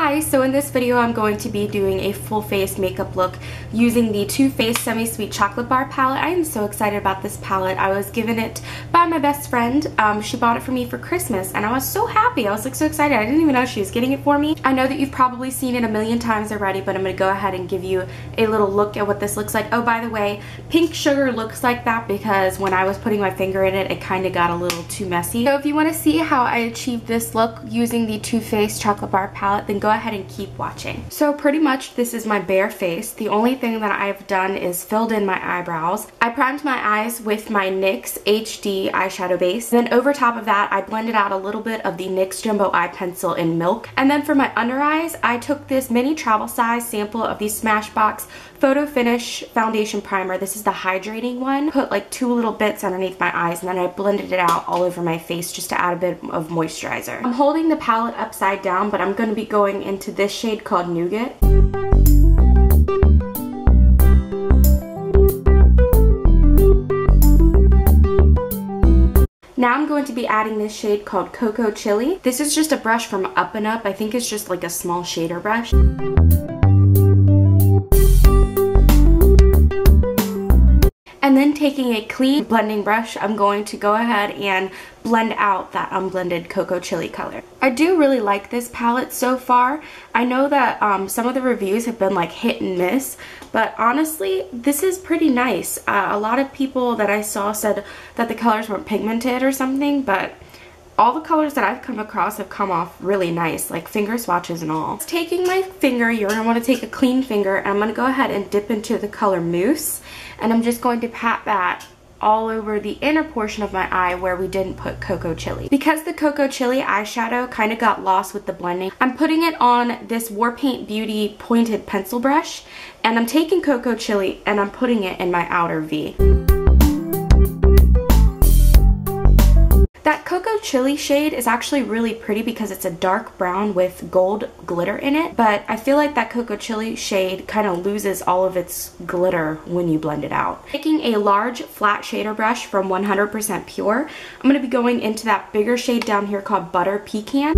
Hi, so in this video I'm going to be doing a full face makeup look using the Too Faced SemiSweet Chocolate Bar palette. I am so excited about this palette. I was given it by my best friend. She bought it for me for Christmas and I was so happy. I was like so excited. I didn't even know she was getting it for me. I know that you've probably seen it a million times already, but I'm going to go ahead and give you a little look at what this looks like. Oh, by the way, pink sugar looks like that because when I was putting my finger in it, it kind of got a little too messy. So if you want to see how I achieved this look using the Too Faced Chocolate Bar palette, then go ahead and keep watching. So pretty much this is my bare face. The only thing that I've done is filled in my eyebrows. I primed my eyes with my NYX HD eyeshadow base. Then over top of that, I blended out a little bit of the NYX Jumbo Eye Pencil in Milk. And then for my under eyes, I took this mini travel size sample of the Smashbox Photo Finish Foundation Primer. This is the hydrating one. Put like 2 little bits underneath my eyes and then I blended it out all over my face just to add a bit of moisturizer. I'm holding the palette upside down, but I'm going to be going into this shade called Nougat. Now I'm going to be adding this shade called Cocoa Chili. This is just a brush from Up and Up. I think it's just like a small shader brush. And then taking a clean blending brush, I'm going to go ahead and blend out that unblended Cocoa Chili color. I do really like this palette so far. I know that some of the reviews have been like hit and miss, but honestly, this is pretty nice. A lot of people that I saw said that the colors weren't pigmented or something, but all the colors that I've come across have come off really nice, like finger swatches and all. Taking my finger, you're going to want to take a clean finger, and I'm going to go ahead and dip into the color Mousse, and I'm just going to pat that all over the inner portion of my eye where we didn't put Cocoa Chili. Because the Cocoa Chili eyeshadow kind of got lost with the blending, I'm putting it on this Warpaint Beauty pointed pencil brush, and I'm taking Cocoa Chili and I'm putting it in my outer V. That Cocoa Chili shade is actually really pretty because it's a dark brown with gold glitter in it, but I feel like that Cocoa Chili shade kind of loses all of its glitter when you blend it out. Taking a large flat shader brush from 100% Pure, I'm going to be going into that bigger shade down here called Butter Pecan.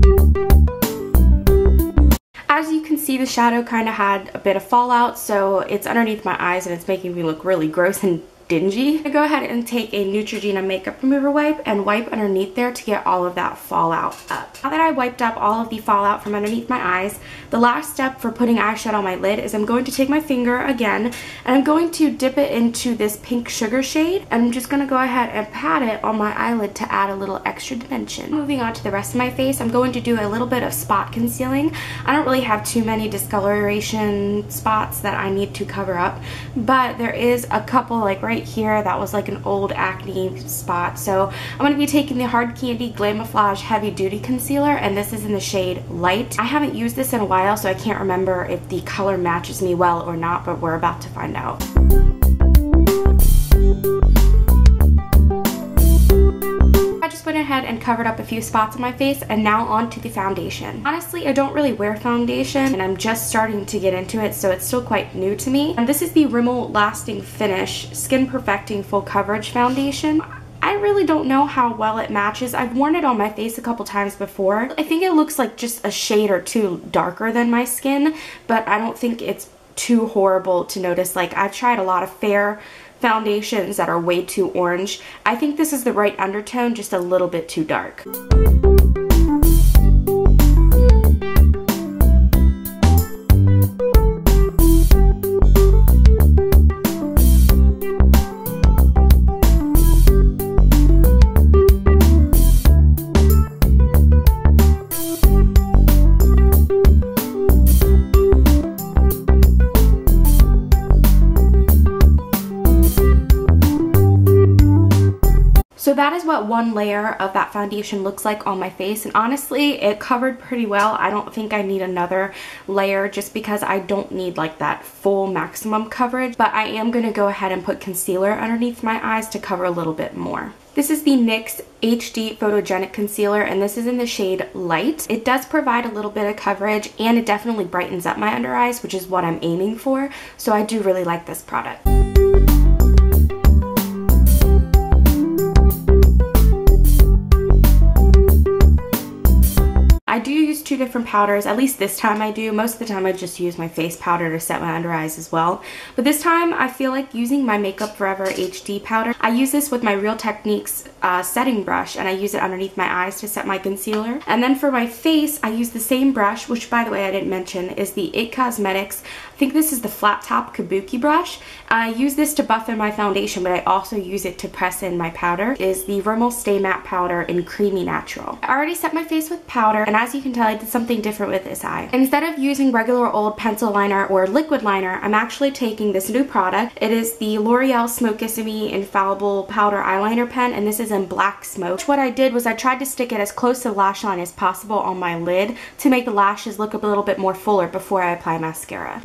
As you can see, the shadow kind of had a bit of fallout, so it's underneath my eyes and it's making me look really gross and dingy. I go ahead and take a Neutrogena makeup remover wipe and wipe underneath there to get all of that fallout up. Now that I wiped up all of the fallout from underneath my eyes, the last step for putting eyeshadow on my lid is I'm going to take my finger again and I'm going to dip it into this pink sugar shade, and I'm just going to go ahead and pat it on my eyelid to add a little extra dimension. Moving on to the rest of my face, I'm going to do a little bit of spot concealing. I don't really have too many discoloration spots that I need to cover up, but there is a couple like right here that was like an old acne spot. So I'm going to be taking the Hard Candy Glamouflage Heavy Duty Concealer, and this is in the shade Light. I haven't used this in a while, so I can't remember if the color matches me well or not, but we're about to find out. I just went ahead and covered up a few spots on my face, and now on to the foundation. Honestly, I don't really wear foundation and I'm just starting to get into it, so it's still quite new to me. And this is the Rimmel Lasting Finish Skin Perfecting Full Coverage Foundation. I really don't know how well it matches. I've worn it on my face a couple times before. I think it looks like just a shade or two darker than my skin, but I don't think it's too horrible to notice. Like, I've tried a lot of fair foundations that are way too orange. I think this is the right undertone, just a little bit too dark. So that is what one layer of that foundation looks like on my face, and honestly it covered pretty well. I don't think I need another layer just because I don't need like that full maximum coverage, but I am going to go ahead and put concealer underneath my eyes to cover a little bit more. This is the NYX HD Photogenic Concealer, and this is in the shade Light. It does provide a little bit of coverage and it definitely brightens up my under eyes, which is what I'm aiming for, so I do really like this product. two different powders. At least this time I do. Most of the time I just use my face powder to set my under eyes as well. But this time I feel like using my Makeup Forever HD powder. I use this with my Real Techniques setting brush, and I use it underneath my eyes to set my concealer. And then for my face, I use the same brush, which by the way I didn't mention is the IT Cosmetics. I think this is the flat top kabuki brush. I use this to buff in my foundation, but I also use it to press in my powder. It is the Rimmel Stay Matte Powder in Creamy Natural. I already set my face with powder, and as you can tell, I did something different with this eye. Instead of using regular old pencil liner or liquid liner, I'm actually taking this new product. It is the L'Oreal Smokissime Infallible Powder Eyeliner Pen, and this is in Black Smoke. What I did was I tried to stick it as close to the lash line as possible on my lid to make the lashes look a little bit more fuller before I apply mascara.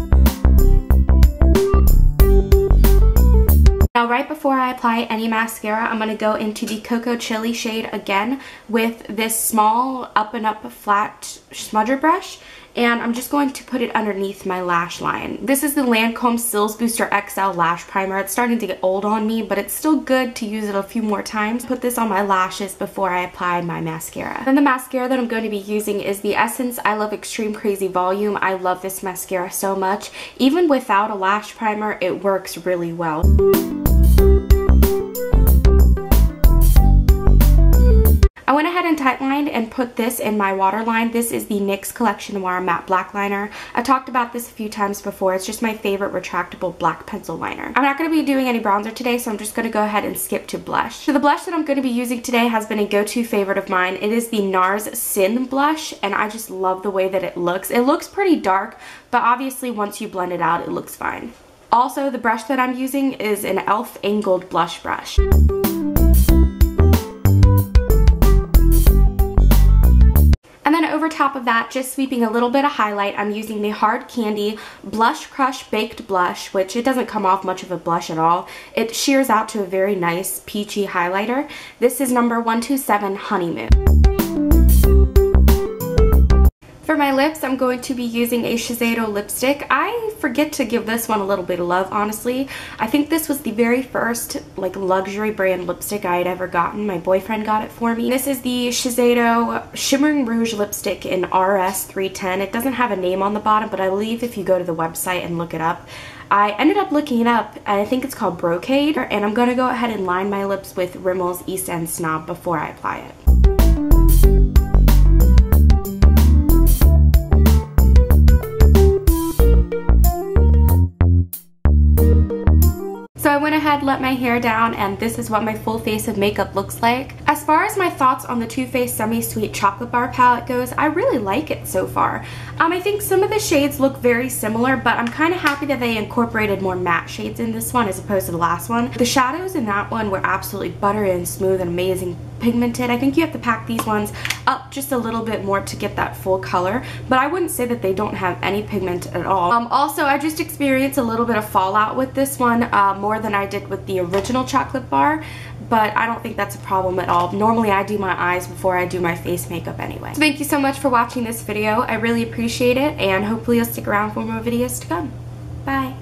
Now right before I apply any mascara, I'm going to go into the Cocoa Chili shade again with this small up and up flat smudger brush, and I'm just going to put it underneath my lash line. This is the Lancome Sills Booster XL Lash Primer. It's starting to get old on me, but it's still good to use it a few more times. Put this on my lashes before I apply my mascara. Then the mascara that I'm going to be using is the Essence I Love Extreme Crazy Volume. I love this mascara so much. Even without a lash primer, it works really well. I went ahead and tightlined and put this in my waterline. This is the NYX Collection Noir Matte Black Liner. I talked about this a few times before. It's just my favorite retractable black pencil liner. I'm not going to be doing any bronzer today, so I'm just going to go ahead and skip to blush. So the blush that I'm going to be using today has been a go-to favorite of mine. It is the NARS Sin blush, and I just love the way that it looks. It looks pretty dark, but obviously once you blend it out, it looks fine. Also, the brush that I'm using is an e.l.f. Angled Blush Brush. And then over top of that, just sweeping a little bit of highlight, I'm using the Hard Candy Blush Crush Baked Blush, which it doesn't come off much of a blush at all. It shears out to a very nice peachy highlighter. This is number 127 Honeymoon. For my lips, I'm going to be using a Shiseido lipstick. I forget to give this one a little bit of love, honestly. I think this was the very first like luxury brand lipstick I had ever gotten. My boyfriend got it for me. This is the Shiseido Shimmering Rouge lipstick in RS 310. It doesn't have a name on the bottom, but I believe if you go to the website and look it up, I ended up looking it up, and I think it's called Brocade, and I'm going to go ahead and line my lips with Rimmel's End Snob before I apply it. So I went ahead, let my hair down, and this is what my full face of makeup looks like. As far as my thoughts on the Too Faced SemiSweet Chocolate Bar palette goes, I really like it so far. I think some of the shades look very similar, but I'm kind of happy that they incorporated more matte shades in this one as opposed to the last one. The shadows in that one were absolutely buttery and smooth and amazing pigmented. I think you have to pack these ones up just a little bit more to get that full color, but I wouldn't say that they don't have any pigment at all. Also, I just experienced a little bit of fallout with this one, more than I did with the original chocolate bar, but I don't think that's a problem at all. Normally I do my eyes before I do my face makeup anyway. So thank you so much for watching this video. I really appreciate it, and hopefully you'll stick around for more videos to come. Bye!